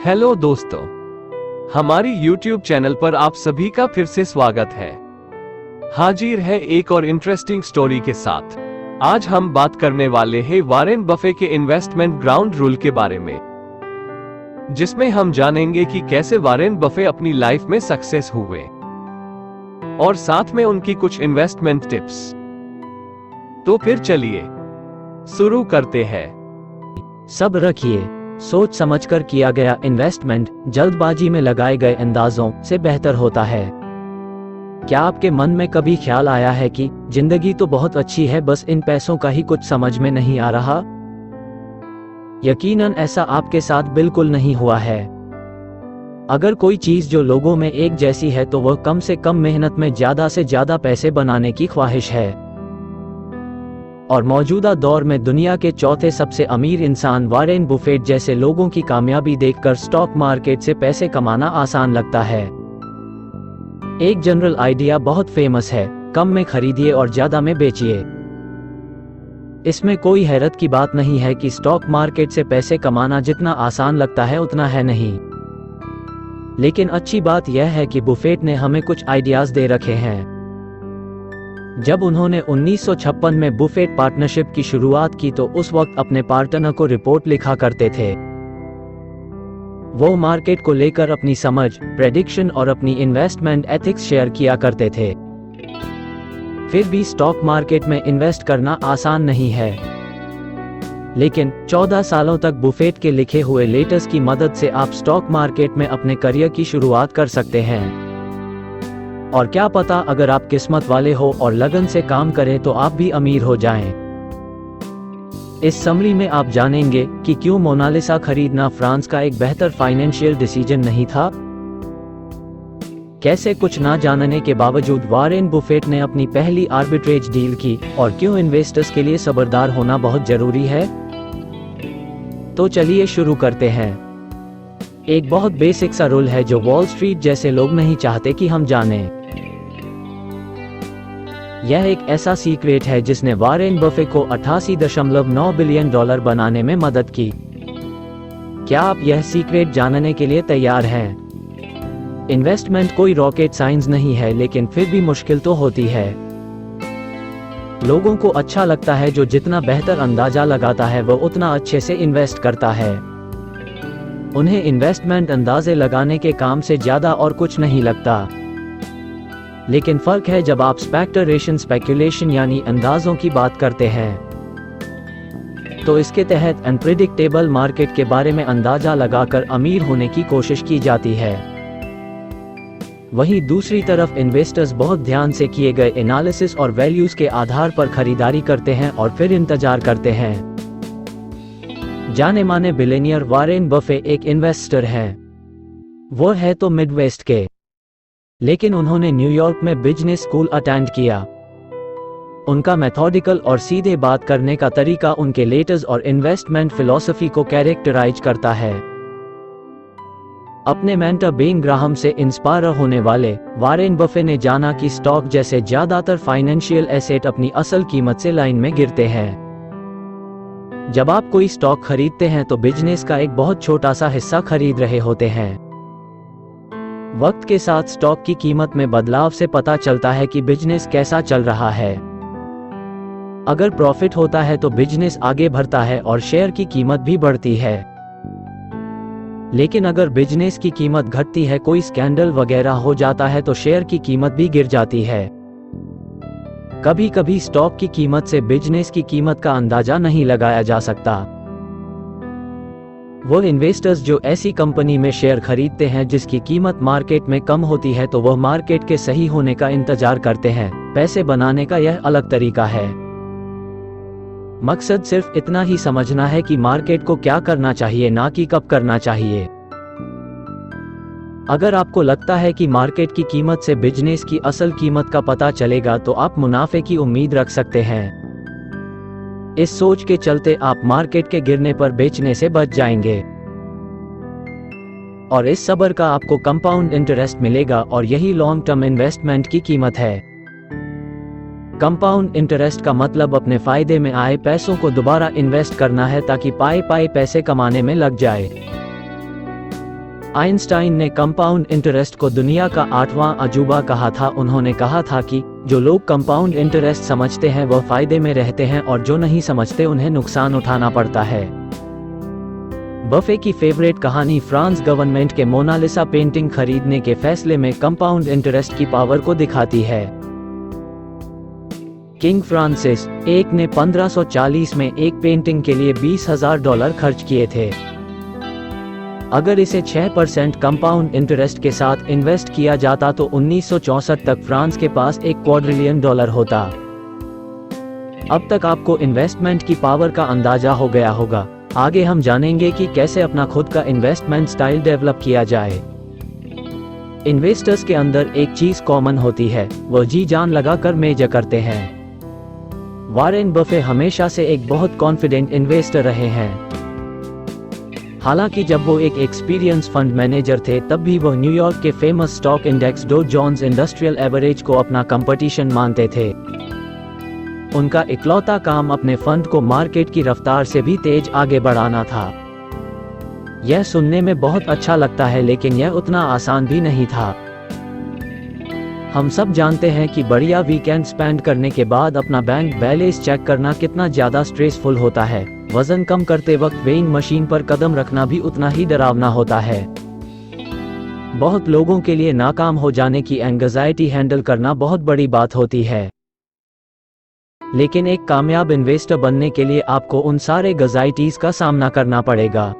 Hello दोस्तों, हमारी YouTube channel पर आप सभी का फिर से स्वागत है। हाजिर है एक और इंटरेस्टिंग स्टोरी के साथ। आज हम बात करने वाले हैं वॉरेन बफे के इन्वेस्टमेंट ग्राउंड रूल के बारे में, जिसमें हम जानेंगे कि कैसे वॉरेन बफे अपनी लाइफ में सक्सेस हुए और साथ में उनकी कुछ इन्वेस्टमेंट टिप्स। तो फिर चलिए शुरू करते हैं। सब्र रखिए। सोच समझकर किया गया इन्वेस्टमेंट जल्दबाजी में लगाए गए अंदाजों से बेहतर होता है। क्या आपके मन में कभी ख्याल आया है कि जिंदगी तो बहुत अच्छी है, बस इन पैसों का ही कुछ समझ में नहीं आ रहा? यकीनन ऐसा आपके साथ बिल्कुल नहीं हुआ है। अगर कोई चीज जो लोगों में एक जैसी है तो वह कम से कम मेहनत में ज्यादा से ज्यादा पैसे बनाने की ख्वाहिश है। और मौजूदा दौर में दुनिया के चौथे सबसे अमीर इंसान वॉरेन बुफेट जैसे लोगों की कामयाबी देखकर स्टॉक मार्केट से पैसे कमाना आसान लगता है। एक जनरल आइडिया बहुत फेमस है, कम में खरीदिए और ज्यादा में बेचिए। इसमें कोई हैरत की बात नहीं है कि स्टॉक मार्केट से पैसे कमाना जितना आसान लगता है उतना है नहीं। लेकिन अच्छी बात यह है कि बुफेट ने हमें कुछ आइडियाज दे रखे हैं। जब उन्होंने 1956 में बुफेट पार्टनरशिप की शुरुआत की तो उस वक्त अपने पार्टनर को रिपोर्ट लिखा करते थे। वो मार्केट को लेकर अपनी समझ, प्रेडिक्शन और अपनी इन्वेस्टमेंट एथिक्स शेयर किया करते थे। फिर भी स्टॉक मार्केट में इन्वेस्ट करना आसान नहीं है। लेकिन 14 सालों तक बुफेट के लिखे हुए लेटर्स की मदद से आप स्टॉक मार्केट में अपने करियर की शुरुआत कर सकते हैं। और क्या पता, अगर आप किस्मत वाले हो और लगन से काम करें तो आप भी अमीर हो जाएं। इस समरी में आप जानेंगे कि क्यों मोनालिसा खरीदना फ्रांस का एक बेहतर फाइनेंशियल डिसीजन नहीं था। कैसे कुछ ना जानने के बावजूद वॉरेन बुफेट ने अपनी पहली आर्बिट्रेज डील की और क्यों इन्वेस्टर्स के लिए सबरदार होना बहुत जरूरी है। तो चलिए शुरू करते हैं। एक बहुत बेसिक सा रूल है जो वॉल स्ट्रीट जैसे लोग नहीं चाहते कि हम जानें। यह एक ऐसा सीक्रेट है जिसने वॉरेन बफे को $88.9 बिलियन बनाने में मदद की। क्या आप यह सीक्रेट जानने के लिए तैयार हैं? इन्वेस्टमेंट कोई रॉकेट साइंस नहीं है, लेकिन फिर भी मुश्किल तो होती है। लोगों को अच्छा लगता है जो जितना बेहतर अंदाजा लगाता है वह उतना अच्छे से इन्वेस्ट करता है। उन्हें इन्वेस्टमेंट अंदाजे लगाने के काम से ज्यादा और कुछ नहीं लगता। लेकिन फर्क है जब आप स्पेक्युलेशन यानी अंदाजों की बात करते हैं। तो इसके तहत अनप्रेडिक्टेबल मार्केट के बारे में अंदाजा लगाकर अमीर होने की कोशिश की जाती है। वहीं दूसरी तरफ इन्वेस्टर्स बहुत ध्यान से किए गए एनालिसिस और वैल्यूज के आधार पर खरीदारी करते हैं और फिर इंतजार करते हैं। जाने माने बिलियनियर वॉरेन बफे एक इन्वेस्टर हैं। वो है तो मिडवेस्ट के, लेकिन उन्होंने न्यूयॉर्क में बिजनेस स्कूल अटेंड किया। उनका मेथोडिकल और सीधे बात करने का तरीका उनके लेटर्स और इन्वेस्टमेंट फिलॉसफी को कैरेक्टराइज करता है। अपने मेंटर बेन ग्राहम से इंस्पायर होने वाले वॉरेन बफे ने जाना कि स्टॉक जैसे ज्यादातर फाइनेंशियल एसेट अपनी असल कीमत से लाइन में गिरते हैं। जब आप कोई स्टॉक खरीदते हैं तो बिजनेस का एक बहुत छोटा सा हिस्सा खरीद रहे होते हैं। वक्त के साथ स्टॉक की कीमत में बदलाव से पता चलता है कि बिजनेस कैसा चल रहा है। अगर प्रॉफिट होता है तो बिजनेस आगे बढ़ता है और शेयर की कीमत भी बढ़ती है। लेकिन अगर बिजनेस की कीमत घटती है, कोई स्कैंडल वगैरह हो जाता है, तो शेयर की कीमत भी गिर जाती है। कभी कभी स्टॉक की कीमत से बिजनेस की कीमत का अंदाजा नहीं लगाया जा सकता। वो इन्वेस्टर्स जो ऐसी कंपनी में शेयर खरीदते हैं जिसकी कीमत मार्केट में कम होती है, तो वह मार्केट के सही होने का इंतजार करते हैं। पैसे बनाने का यह अलग तरीका है। मकसद सिर्फ इतना ही समझना है कि मार्केट को क्या करना चाहिए, ना कि कब करना चाहिए। अगर आपको लगता है कि मार्केट की कीमत से बिजनेस की असल कीमत का पता चलेगा तो आप मुनाफे की उम्मीद रख सकते हैं। इस सोच के चलते आप मार्केट के गिरने पर बेचने से बच जाएंगे। और इस सब्र का आपको कंपाउंड इंटरेस्ट मिलेगा, और यही लॉन्ग टर्म इन्वेस्टमेंट की कीमत है। कंपाउंड इंटरेस्ट का मतलब अपने फायदे में आए पैसों को दोबारा इन्वेस्ट करना है ताकि पाए पैसे कमाने में लग जाए। आइंस्टाइन ने कंपाउंड इंटरेस्ट को दुनिया का 8वां अजूबा कहा था। उन्होंने कहा था कि जो लोग कंपाउंड इंटरेस्ट समझते हैं वह फायदे में रहते हैं और जो नहीं समझते उन्हें नुकसान उठाना पड़ता है। बफे की फेवरेट कहानी फ्रांस गवर्नमेंट के मोनालिसा पेंटिंग खरीदने के फैसले में कंपाउंड इंटरेस्ट की पावर को दिखाती है। किंग फ्रांसिस एक ने 1540 में एक पेंटिंग के लिए $20,000 खर्च किए थे। अगर इसे 6% कंपाउंड इंटरेस्ट के साथ इन्वेस्ट किया जाता तो 1964 तक फ्रांस के पास $1 क्वाड्रिलियन होता। अब तक आपको इन्वेस्टमेंट की पावर का अंदाजा हो गया होगा। आगे हम जानेंगे कि कैसे अपना खुद का इन्वेस्टमेंट स्टाइल डेवलप किया जाए। इन्वेस्टर्स के अंदर एक चीज कॉमन होती है, वह जी जान लगाकर मेजर करते हैं। वॉरेन बफे हमेशा से एक बहुत कॉन्फिडेंट इन्वेस्टर रहे हैं। हालांकि जब वो एक एक्सपीरियंस फंड मैनेजर थे तब भी वह न्यूयॉर्क के famous stock index Dow Jones industrial average को अपना कंपटीशन मानते थे। उनका इकलौता काम अपने फंड को मार्केट की रफ्तार से भी तेज आगे बढ़ाना था। यह सुनने में बहुत अच्छा लगता है लेकिन यह उतना आसान भी नहीं था। हम सब जानते हैं कि बढ़िया वीकेंड स्पेंड करने के बाद अपना बैंक बैलेंस चेक करना कितना ज्यादा स्ट्रेसफुल होता है। वजन कम करते वक्त वेइंग मशीन पर कदम रखना भी उतना ही डरावना होता है। बहुत लोगों के लिए नाकाम हो जाने की एंग्जाइटी हैंडल करना बहुत बड़ी बात होती है। लेकिन एक कामयाब इन्वेस्टर बनने के लिए आपको उन सारे एंग्जाइटीज का सामना करना पड़ेगा।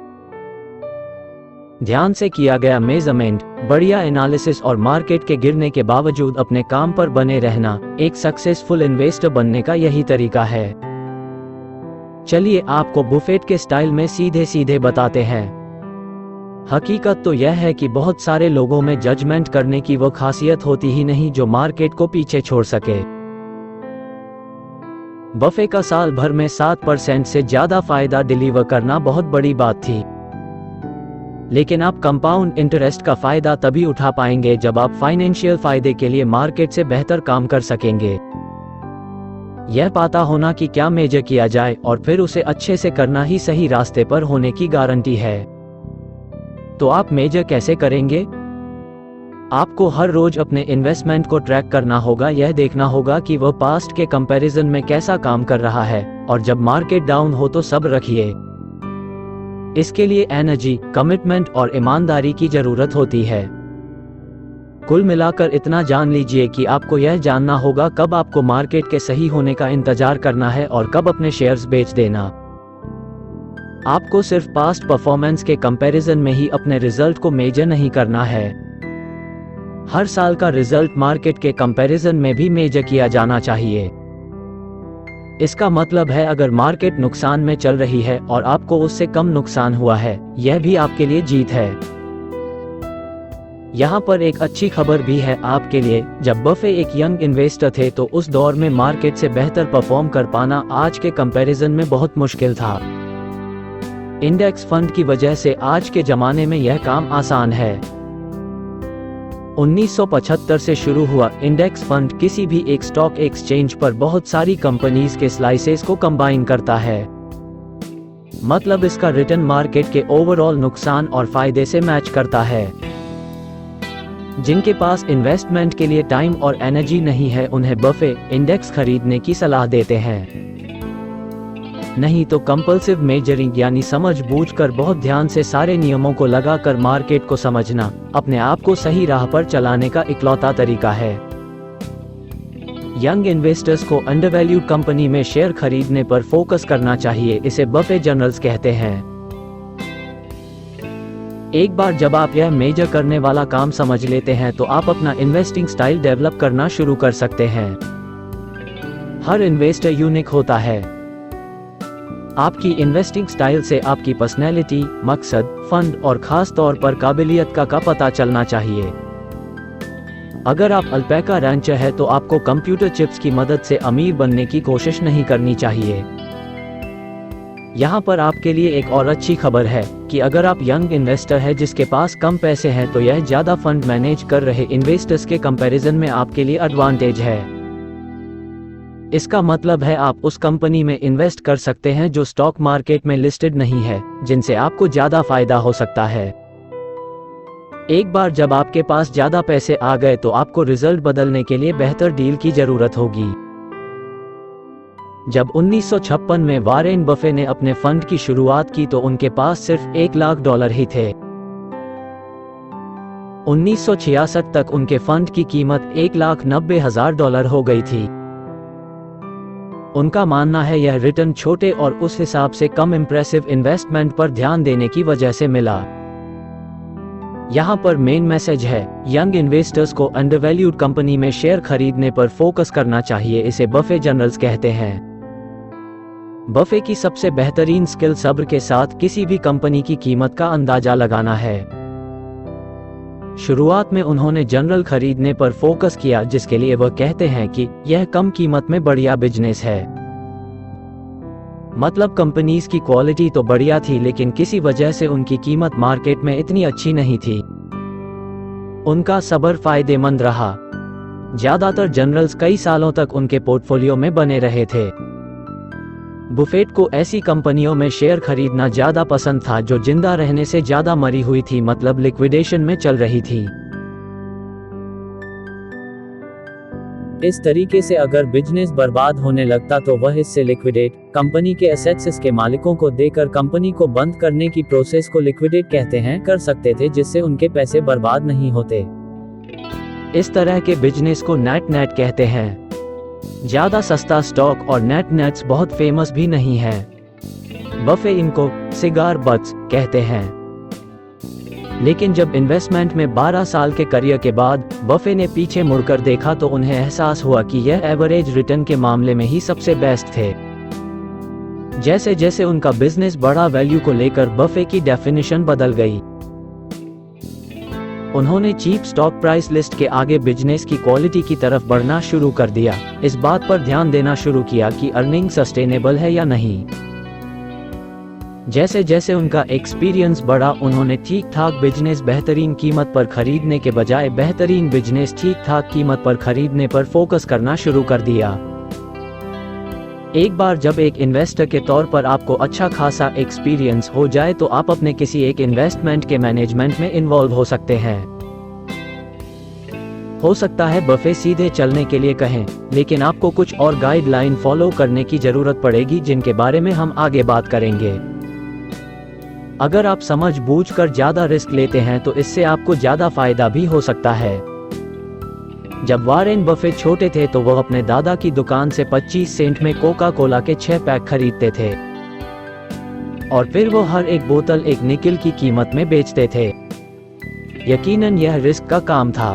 ध्यान से किया गया मेजरमेंट, बढ़िया एनालिसिस और मार्केट के गिरने के बावजूद अपने काम पर बने रहना एक सक्सेसफुल इन्वेस्टर बनने का यही तरीका है। चलिए आपको बुफेट के स्टाइल में सीधे सीधे बताते हैं। हकीकत तो यह है कि बहुत सारे लोगों में जजमेंट करने की वो खासियत होती ही नहीं जो मार्केट को पीछे छोड़ सके। बफे का साल भर में 7% से ज्यादा फायदा डिलीवर करना बहुत बड़ी बात थी। लेकिन आप कंपाउंड इंटरेस्ट का फायदा तभी उठा पाएंगे जब आप फाइनेंशियल फायदे के लिए मार्केट से बेहतर काम कर सकेंगे। यह पता होना कि क्या मेजर किया जाए और फिर उसे अच्छे से करना ही सही रास्ते पर होने की गारंटी है। तो आप मेजर कैसे करेंगे? आपको हर रोज अपने इन्वेस्टमेंट को ट्रैक करना होगा। यह देखना होगा कि वह पास्ट के कंपैरिजन में कैसा काम कर रहा है और जब मार्केट डाउन हो तो सब्र रखिए। इसके लिए एनर्जी, कमिटमेंट और ईमानदारी की जरूरत होती है। कुल मिलाकर इतना जान लीजिए कि आपको यह जानना होगा कब आपको मार्केट के सही होने का इंतजार करना है और कब अपने शेयर्स बेच देना। आपको सिर्फ पास्ट परफॉर्मेंस के कंपैरिजन में ही अपने रिजल्ट को मेजर नहीं करना है। हर साल का रिजल्ट मार्केट के कंपैरिजन में भी मेजर किया जाना चाहिए। इसका मतलब है अगर मार्केट नुकसान में चल रही है और आपको उससे कम नुकसान हुआ है, यह भी आपके लिए जीत है। यहाँ पर एक अच्छी खबर भी है आपके लिए। जब बफे एक यंग इन्वेस्टर थे तो उस दौर में मार्केट से बेहतर परफॉर्म कर पाना आज के कंपैरिजन में बहुत मुश्किल था। इंडेक्स फंड की वजह से आज के जमाने में यह काम आसान है। 1975 से शुरू हुआ इंडेक्स फंड किसी भी एक स्टॉक एक्सचेंज पर बहुत सारी कंपनीज के स्लाइसेस को कंबाइन करता है। मतलब इसका रिटर्न मार्केट के ओवरऑल नुकसान और फायदे से मैच करता है। जिनके पास इन्वेस्टमेंट के लिए टाइम और एनर्जी नहीं है उन्हें बफे इंडेक्स खरीदने की सलाह देते हैं। नहीं तो कंपल्सिव मेजरिंग यानी समझबूझकर बहुत ध्यान से सारे नियमों को लगाकर मार्केट को समझना अपने आप को सही राह पर चलाने का इकलौता तरीका है। यंग इन्वेस्टर्स को अंडरवैल्यूड कंपनी में शेयर खरीदने पर फोकस करना चाहिए। इसे बफे जनरल्स कहते हैं। एक बार जब आप यह मेजर करने वाला काम समझ लेते हैं तो आप अपना इन्वेस्टिंग स्टाइल डेवलप करना शुरू कर सकते हैं। हर इन्वेस्टर यूनिक होता है। आपकी इन्वेस्टिंग स्टाइल से आपकी पर्सनैलिटी, मकसद, फंड और खास तौर पर काबिलियत का पता चलना चाहिए। अगर आप अल्पैका रैंचर है तो आपको कंप्यूटर चिप्स की मदद से अमीर बनने की कोशिश नहीं करनी चाहिए। यहाँ पर आपके लिए एक और अच्छी खबर है कि अगर आप यंग इन्वेस्टर है जिसके पास कम पैसे हैं तो यह ज्यादा फंड मैनेज कर रहे इन्वेस्टर्स के कंपैरिजन में आपके लिए एडवांटेज है। इसका मतलब है आप उस कंपनी में इन्वेस्ट कर सकते हैं जो स्टॉक मार्केट में लिस्टेड नहीं है, जिनसे आपको ज्यादा फायदा हो सकता है। एक बार जब आपके पास ज्यादा पैसे आ गए तो आपको रिजल्ट बदलने के लिए बेहतर डील की जरूरत होगी। जब 1956 में वॉरेन बफे ने अपने फंड की शुरुआत की तो उनके पास सिर्फ $1 लाख ही थे। 1966 तक उनके फंड की कीमत $1,90,000 हो गई थी। उनका मानना है यह रिटर्न छोटे और उस हिसाब से कम इम्प्रेसिव इन्वेस्टमेंट पर ध्यान देने की वजह से मिला। यहाँ पर मेन मैसेज है, यंग इन्वेस्टर्स को अंडरवैल्यूड कंपनी में शेयर खरीदने पर फोकस करना चाहिए। इसे बफे जनरल्स कहते हैं। बफे की सबसे बेहतरीन स्किल सब्र के साथ किसी भी कंपनी की कीमत का अंदाजा लगाना है। शुरुआत में उन्होंने जनरल खरीदने पर फोकस किया, जिसके लिए वह कहते हैं कि यह कम कीमत में बढ़िया बिजनेस है। मतलब कंपनीज की क्वालिटी तो बढ़िया थी लेकिन किसी वजह से उनकी कीमत मार्केट में इतनी अच्छी नहीं थी। उनका सब्र फायदेमंद रहा। ज्यादातर जनरल्स कई सालों तक उनके पोर्टफोलियो में बने रहे थे। बुफेट को ऐसी कंपनियों में शेयर खरीदना ज्यादा पसंद था जो जिंदा रहने से ज्यादा मरी हुई थी, मतलब लिक्विडेशन में चल रही थी। इस तरीके से अगर बिजनेस बर्बाद होने लगता तो वह इससे लिक्विडेट कंपनी के एसेट्स के मालिकों को देकर कंपनी को बंद करने की प्रोसेस को लिक्विडेट कहते हैं कर सकते थे, जिससे उनके पैसे बर्बाद नहीं होते। इस तरह के बिजनेस को नेट कहते हैं। ज्यादा सस्ता स्टॉक और नेट्स बहुत फेमस भी नहीं है। बफे इनको सिगार बट्स कहते हैं। लेकिन जब इन्वेस्टमेंट में 12 साल के करियर के बाद बफे ने पीछे मुड़कर देखा तो उन्हें एहसास हुआ कि यह एवरेज रिटर्न के मामले में ही सबसे बेस्ट थे। जैसे जैसे उनका बिजनेस बढ़ा, वैल्यू को लेकर बफे की डेफिनेशन बदल गई। उन्होंने चीप स्टॉक प्राइस लिस्ट के आगे बिजनेस की क्वालिटी की तरफ बढ़ना शुरू कर दिया। इस बात पर ध्यान देना शुरू किया कि अर्निंग सस्टेनेबल है या नहीं। जैसे जैसे उनका एक्सपीरियंस बढ़ा, उन्होंने ठीक ठाक बिजनेस बेहतरीन कीमत पर खरीदने के बजाय बेहतरीन बिजनेस ठीक ठाक कीमत पर खरीदने पर फोकस करना शुरू कर दिया। एक बार जब एक इन्वेस्टर के तौर पर आपको अच्छा खासा एक्सपीरियंस हो जाए तो आप अपने किसी एक इन्वेस्टमेंट के मैनेजमेंट में इन्वॉल्व हो सकते हैं। हो सकता है बफे सीधे चलने के लिए कहें, लेकिन आपको कुछ और गाइडलाइन फॉलो करने की जरूरत पड़ेगी जिनके बारे में हम आगे बात करेंगे। अगर आप समझ बूझकर ज्यादा रिस्क लेते हैं तो इससे आपको ज्यादा फायदा भी हो सकता है। जब वॉरेन बफे छोटे थे तो वह अपने दादा की दुकान से 25 सेंट में कोका कोला के 6 पैक खरीदते थे और फिर वो हर एक बोतल एक निकिल की कीमत में बेचते थे। यकीनन यह रिस्क का काम था।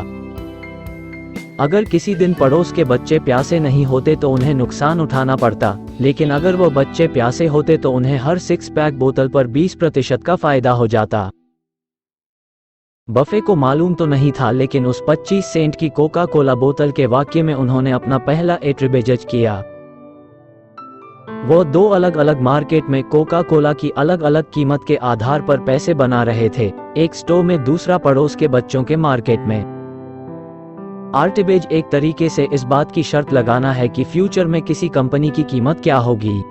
अगर किसी दिन पड़ोस के बच्चे प्यासे नहीं होते तो उन्हें नुकसान उठाना पड़ता, लेकिन अगर वो बच्चे प्यासे होते तो उन्हें हर 6 पैक बोतल पर 20% का फायदा हो जाता। बफे को मालूम तो नहीं था, लेकिन उस 25 सेंट की कोका कोला बोतल के वाक्य में उन्होंने अपना पहला एट्रिब्यूट किया। वो 2 अलग अलग मार्केट में कोका कोला की अलग अलग कीमत के आधार पर पैसे बना रहे थे, एक स्टोर में, दूसरा पड़ोस के बच्चों के मार्केट में। आर्बिट्रेज एक तरीके से इस बात की शर्त लगाना है कि फ्यूचर में किसी कंपनी की कीमत क्या होगी।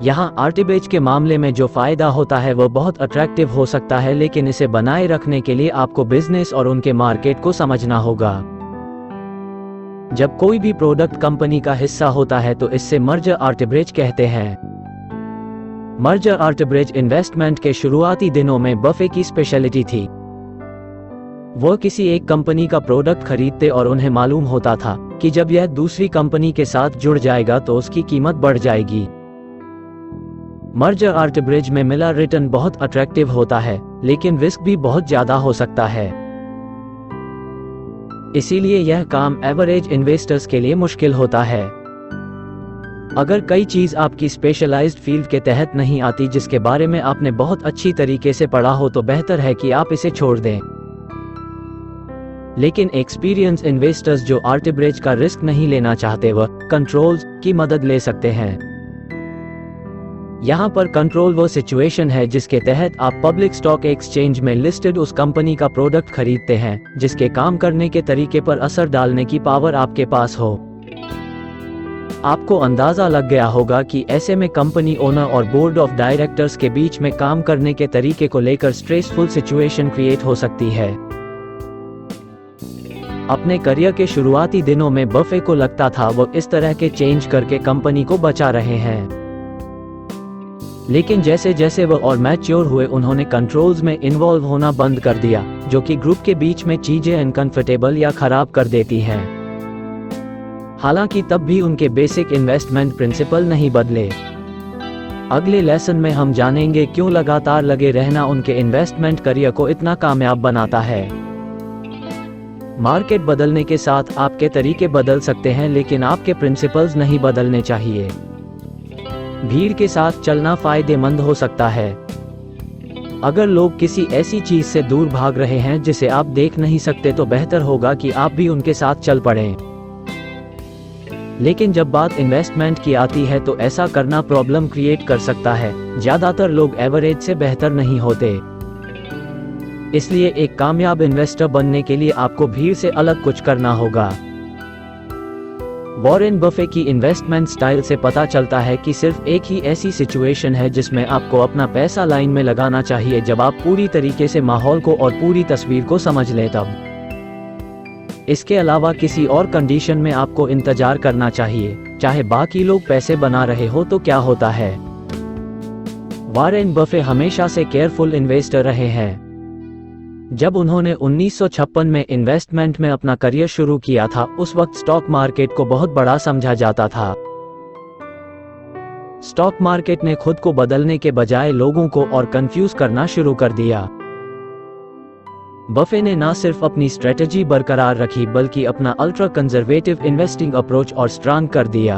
यहाँ आर्बिट्रेज के मामले में जो फायदा होता है वह बहुत अट्रैक्टिव हो सकता है, लेकिन इसे बनाए रखने के लिए आपको बिजनेस और उनके मार्केट को समझना होगा। जब कोई भी प्रोडक्ट कंपनी का हिस्सा होता है तो इससे मर्जर आर्बिट्रेज कहते हैं। मर्जर आर्बिट्रेज इन्वेस्टमेंट के शुरुआती दिनों में बफे की स्पेशलिटी थी। वो किसी एक कंपनी का प्रोडक्ट खरीदते और उन्हें मालूम होता था कि जब यह दूसरी कंपनी के साथ जुड़ जाएगा तो उसकी कीमत बढ़ जाएगी। मर्जर आर्बिट्रेज में मिला रिटर्न बहुत अट्रैक्टिव होता है, लेकिन रिस्क भी बहुत ज्यादा हो सकता है। इसीलिए यह काम एवरेज इन्वेस्टर्स के लिए मुश्किल होता है। अगर कई चीज आपकी स्पेशलाइज्ड फील्ड के तहत नहीं आती जिसके बारे में आपने बहुत अच्छी तरीके से पढ़ा हो तो बेहतर है कि आप इसे छोड़ दें। लेकिन एक्सपीरियंस इन्वेस्टर्स जो आर्बिट्रेज का रिस्क नहीं लेना चाहते वह कंट्रोल्स की मदद ले सकते हैं। यहाँ पर कंट्रोल वो सिचुएशन है जिसके तहत आप पब्लिक स्टॉक एक्सचेंज में लिस्टेड उस कंपनी का प्रोडक्ट खरीदते हैं जिसके काम करने के तरीके पर असर डालने की पावर आपके पास हो। आपको अंदाजा लग गया होगा कि ऐसे में कंपनी ओनर और बोर्ड ऑफ डायरेक्टर्स के बीच में काम करने के तरीके को लेकर स्ट्रेसफुल सिचुएशन क्रिएट हो सकती है। अपने करियर के शुरुआती दिनों में बफे को लगता था वो इस तरह के चेंज करके कंपनी को बचा रहे हैं, लेकिन जैसे जैसे वो और मैच्योर हुए उन्होंने कंट्रोल्स में इन्वॉल्व होना बंद कर दिया, जो कि ग्रुप के बीच में चीजें अनकंफर्टेबल या खराब कर देती हैं। हालांकि तब भी उनके बेसिक इन्वेस्टमेंट प्रिंसिपल नहीं बदले। अगले लेसन में हम जानेंगे क्यों लगातार लगे रहना उनके इन्वेस्टमेंट करियर को इतना कामयाब बनाता है। मार्केट बदलने के साथ आपके तरीके बदल सकते हैं, लेकिन आपके प्रिंसिपल्स नहीं बदलने चाहिए। भीड़ के साथ चलना फायदेमंद हो सकता है। अगर लोग किसी ऐसी चीज से दूर भाग रहे हैं जिसे आप देख नहीं सकते, तो बेहतर होगा कि आप भी उनके साथ चल पड़ें। लेकिन जब बात इन्वेस्टमेंट की आती है तो ऐसा करना प्रॉब्लम क्रिएट कर सकता है। ज्यादातर लोग एवरेज से बेहतर नहीं होते। इसलिए एक कामयाब इन्वेस्टर बनने के लिए आपको भीड़ से अलग कुछ करना होगा। वॉरेन बफे की इन्वेस्टमेंट स्टाइल से पता चलता है कि सिर्फ एक ही ऐसी सिचुएशन है जिसमें आपको अपना पैसा लाइन में लगाना चाहिए, जब आप पूरी तरीके से माहौल को और पूरी तस्वीर को समझ लें तब। इसके अलावा किसी और कंडीशन में आपको इंतजार करना चाहिए, चाहे बाकी लोग पैसे बना रहे हो तो क्या होता है। वॉरेन बफे हमेशा से केयरफुल इन्वेस्टर रहे हैं। जब उन्होंने 1956 में इन्वेस्टमेंट में अपना करियर शुरू किया था, उस वक्त स्टॉक मार्केट को बहुत बड़ा समझा जाता था। स्टॉक मार्केट ने खुद को बदलने के बजाय लोगों को और कंफ्यूज करना शुरू कर दिया। बफे ने न सिर्फ अपनी स्ट्रेटजी बरकरार रखी, बल्कि अपना अल्ट्रा कंजर्वेटिव इन्वेस्टिंग अप्रोच और स्ट्रांग कर दिया।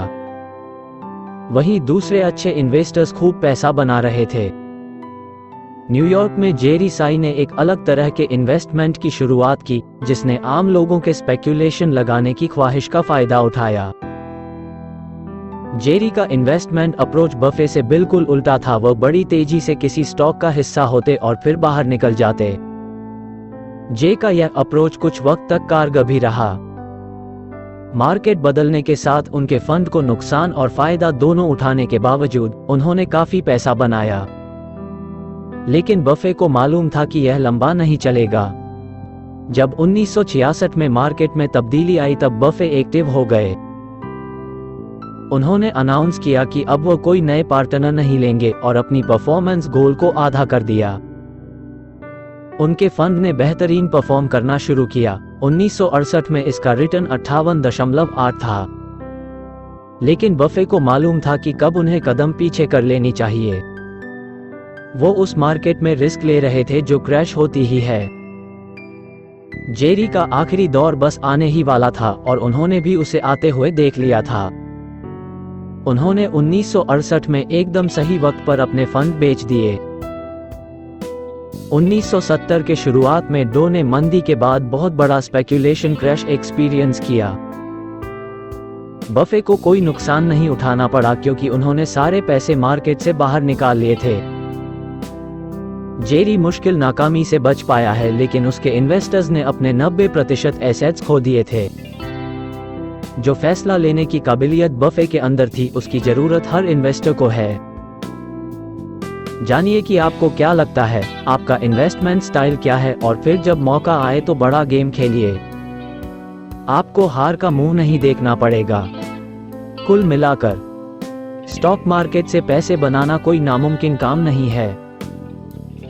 वहीं दूसरे अच्छे इन्वेस्टर्स खूब पैसा बना रहे थे। न्यूयॉर्क में जेरी साई ने एक अलग तरह के इन्वेस्टमेंट की शुरुआत की, जिसने आम लोगों के स्पेक्यूलेशन लगाने की ख्वाहिश का फायदा उठाया। जेरी का इन्वेस्टमेंट अप्रोच बफे से बिल्कुल उल्टा था। वह बड़ी तेजी से किसी स्टॉक का हिस्सा होते और फिर बाहर निकल जाते। जे का यह अप्रोच कुछ वक्त तक कारगर भी रहा। मार्केट बदलने के साथ उनके फंड को नुकसान और फायदा दोनों उठाने के बावजूद उन्होंने काफी पैसा बनाया। लेकिन बफे को मालूम था कि यह लंबा नहीं चलेगा। जब 1966 में मार्केट में तब्दीली आई तब बफे एक्टिव हो गए। उन्होंने अनाउंस किया कि अब वो कोई नए पार्टनर नहीं लेंगे और अपनी परफॉर्मेंस गोल को आधा कर दिया। उनके फंड ने बेहतरीन परफॉर्म करना शुरू किया। 1968 में इसका रिटर्न 58.8 था। लेकिन बफे को मालूम था कि कब उन्हें कदम पीछे कर लेनी चाहिए। वो उस मार्केट में रिस्क ले रहे थे जो क्रैश होती ही है। जेरी का आखिरी दौर बस आने ही वाला था और उन्होंने भी उसे आते हुए देख लिया था। उन्होंने 1968 में एकदम सही वक्त पर अपने फंड बेच दिए। 1970 के शुरुआत में डो ने मंदी के बाद बहुत बड़ा स्पेक्यूलेशन क्रैश एक्सपीरियंस किया। बफे को कोई नुकसान नहीं उठाना पड़ा क्योंकि उन्होंने सारे पैसे मार्केट से बाहर निकाल लिए थे। जेरी मुश्किल नाकामी से बच पाया है, लेकिन उसके इन्वेस्टर्स ने अपने 90% एसेट्स खो दिए थे। जो फैसला लेने की काबिलियत बफे के अंदर थी, उसकी जरूरत हर इन्वेस्टर को है। जानिए कि आपको क्या लगता है, आपका इन्वेस्टमेंट स्टाइल क्या है, और फिर जब मौका आए तो बड़ा गेम खेलिए। आपको हार का मुंह नहीं देखना पड़ेगा। कुल मिलाकर स्टॉक मार्केट से पैसे बनाना कोई नामुमकिन काम नहीं है।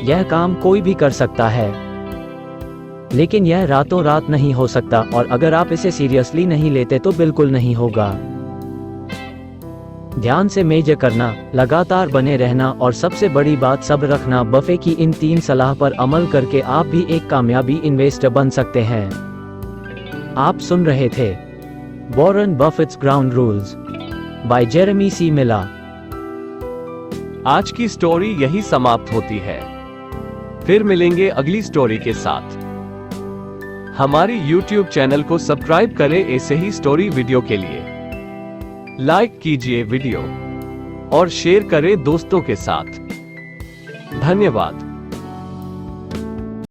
यह काम कोई भी कर सकता है, लेकिन यह रातों रात नहीं हो सकता, और अगर आप इसे सीरियसली नहीं लेते तो बिल्कुल नहीं होगा। ध्यान से मेजर करना, लगातार बने रहना और सबसे बड़ी बात सब्र रखना। बफे की इन 3 सलाह पर अमल करके आप भी एक कामयाबी इन्वेस्टर बन सकते हैं। आप सुन रहे थे Warren Buffett's ground rules by Jeremy C Miller. आज की स्टोरी यही समाप्त होती है। फिर मिलेंगे अगली स्टोरी के साथ। हमारी YouTube चैनल को सब्सक्राइब करें ऐसे ही स्टोरी वीडियो के लिए। लाइक कीजिए वीडियो और शेयर करें दोस्तों के साथ। धन्यवाद।